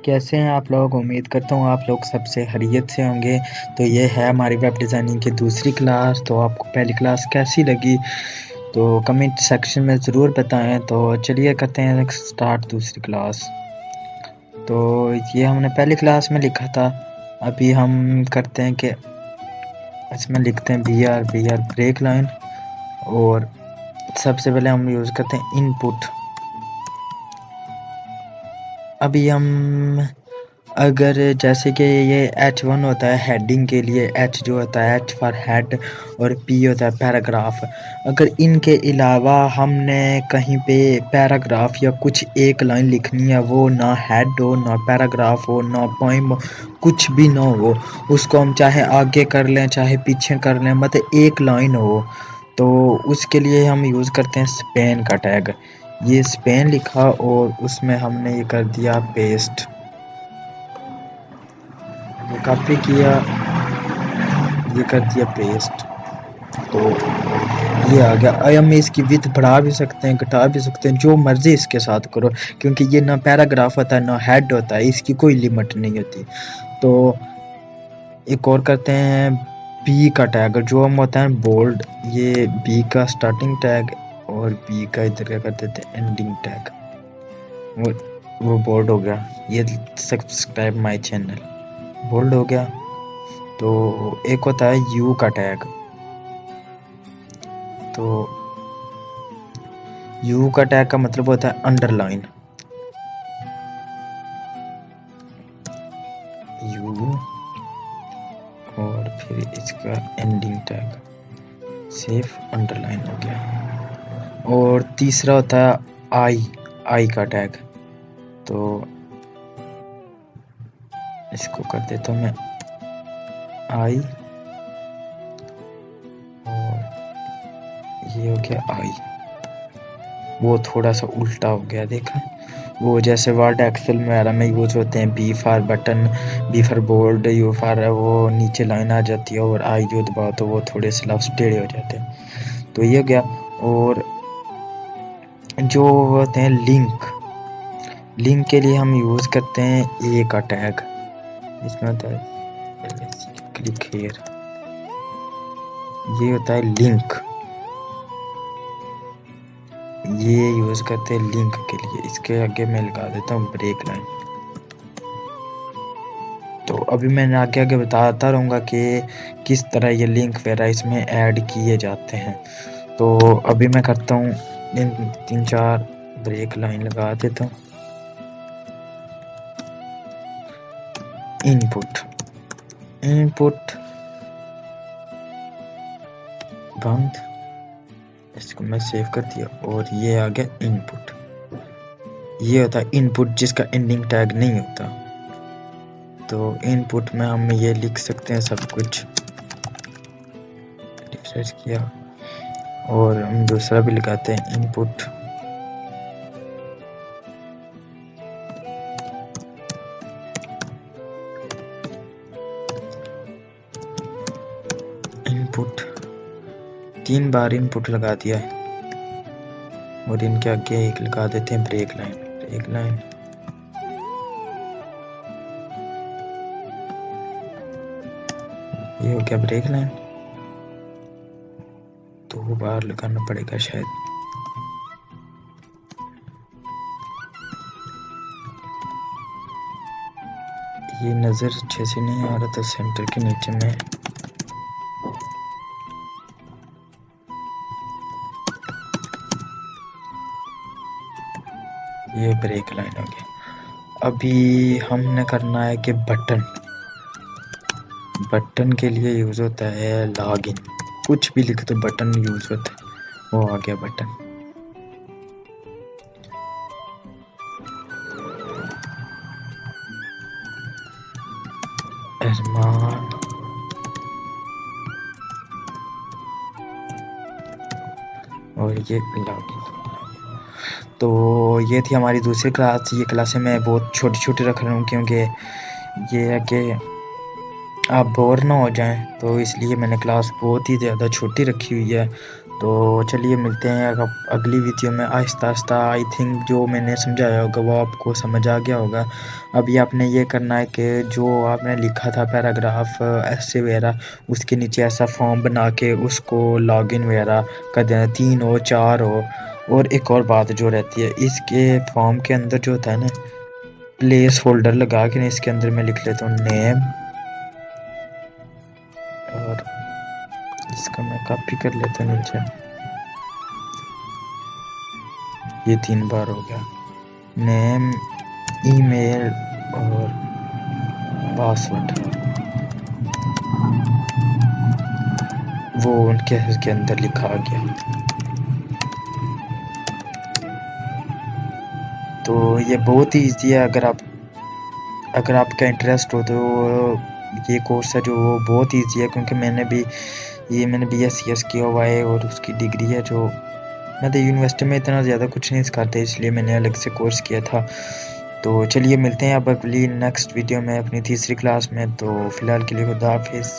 कैसे हैं आप लोग। उम्मीद करता हूँ आप लोग सबसे खैरियत से होंगे। तो ये है हमारी वेब डिज़ाइनिंग की दूसरी क्लास। तो आपको पहली क्लास कैसी लगी तो कमेंट सेक्शन में ज़रूर बताएं। तो चलिए करते हैं स्टार्ट दूसरी क्लास। तो ये हमने पहली क्लास में लिखा था, अभी हम करते हैं कि इसमें लिखते हैं बी आर ब्रेक लाइन। और सबसे पहले हम यूज़ करते हैं इनपुट। अभी हम अगर जैसे कि ये H1 होता है हेडिंग के लिए, H जो होता है H फॉर हेड और P होता है पैराग्राफ। अगर इनके अलावा हमने कहीं पे पैराग्राफ या कुछ एक लाइन लिखनी है, वो ना हेड हो ना पैराग्राफ हो ना पोइम, कुछ भी ना हो, उसको हम चाहे आगे कर लें चाहे पीछे कर लें, मतलब एक लाइन हो, तो उसके लिए हम यूज़ करते हैं स्पेन का टैग। ये स्पेन लिखा और उसमें हमने ये कर दिया पेस्ट, ये कॉपी किया, ये कर दिया पेस्ट। तो ये आ गया। हम इसकी विड्थ बढ़ा भी सकते हैं घटा भी सकते हैं, जो मर्जी इसके साथ करो, क्योंकि ये ना पैराग्राफ होता है ना हेड होता है, इसकी कोई लिमिट नहीं होती। तो एक और करते हैं बी का टैग, जो हम होता है बोल्ड, ये बी का स्टार्टिंग टैग और बी का इधर क्या कर देते हैं एंडिंग टैग। वो बोल्ड हो गया। ये सब्सक्राइब माय चैनल बोल्ड हो गया। तो एक होता है यू का टैग। तो यू का टैग का मतलब होता है अंडरलाइन। यू और फिर इसका एंडिंग टैग सेफ अंडरलाइन हो गया। और तीसरा होता है आई का टैग। तो इसको कर देता हूँ मैं आई, और ये हो गया आई। वो थोड़ा सा उल्टा हो गया, देखा, वो जैसे वर्ड एक्सेल वगैरह में यूज होते हैं B for button, B for bold, U for वो नीचे लाइन आ जाती है, और आई जो दबाओ तो वो थोड़े से लफ्ज़ टेढ़े हो जाते हैं। तो ये हो गया। और जो होते हैं लिंक के लिए हम यूज़ करते हैं ए का टैग। इसमें होता है क्लिक हियर, ये होता है लिंक, ये यूज़ करते हैं लिंक के लिए। इसके आगे मैं लगा देता हूँ ब्रेक लाइन। तो अभी मैं आगे आगे बताता रहूँगा कि किस तरह ये लिंक वगैरह इसमें ऐड किए जाते हैं। तो अभी मैं करता हूँ इन 3-4 ब्रेक लाइन लगा देता हूँ। इनपुट बंद, इसको मैं सेव कर दिया और ये आ गया इनपुट। ये होता है इनपुट जिसका एंडिंग टैग नहीं होता। तो इनपुट में हम ये लिख सकते हैं सब कुछ, रिफ्रेश किया, और हम दूसरा भी लगाते हैं इनपुट। इनपुट 3 बार इनपुट लगा दिया है, और इनके आगे एक लगा देते हैं ब्रेक लाइन। ये हो गया ब्रेक लाइन। 2 बार लगाना पड़ेगा शायद। ये नज़र अच्छे से नहीं आ रहा था, सेंटर के नीचे में ये ब्रेक लाइन हो गया। अभी हमने करना है कि बटन के लिए यूज़ होता है लॉगिन। कुछ भी लिख तो बटन यूज़ होता है, वो आ गया बटन। अरमान, और ये लॉगिन। तो ये थी हमारी दूसरी क्लास। ये क्लासें मैं बहुत छोटी रख रहा हूँ, क्योंकि ये है कि आप बोर ना हो जाएं, तो इसलिए मैंने क्लास बहुत ही ज़्यादा छोटी रखी हुई है। तो चलिए मिलते हैं अगली वीडियो में। आहिस्ता आहिस्ता आई थिंक जो मैंने समझाया होगा वो आपको समझ आ गया होगा। अभी आपने ये करना है कि जो आपने लिखा था पैराग्राफ ऐसे वगैरह, उसके नीचे ऐसा फॉर्म बना के उसको लॉगिन वगैरह कर देना, 3 हो 4 हो। और एक और बात जो रहती है, इसके फॉर्म के अंदर जो होता है ना, प्लेस होल्डर लगा के इसके अंदर मैं लिख लेता हूँ नेम, और इसका मैं कॉपी कर लेता हूँ नीचे, ये 3 बार हो गया, नेम, ईमेल और पासवर्ड, वो उनके इसके अंदर लिखा गया। तो ये बहुत ही ईजी है। अगर आपका इंटरेस्ट हो तो ये कोर्स है जो वो बहुत ईजी है, क्योंकि मैंने BSc किया हुआ है और उसकी डिग्री है। जो मैं तो यूनिवर्सिटी में इतना ज़्यादा कुछ नहीं सिखाते, इसलिए मैंने अलग से कोर्स किया था। तो चलिए मिलते हैं अब अगली नेक्स्ट वीडियो में अपनी तीसरी क्लास में। तो फ़िलहाल के लिए खुदा हाफिज़।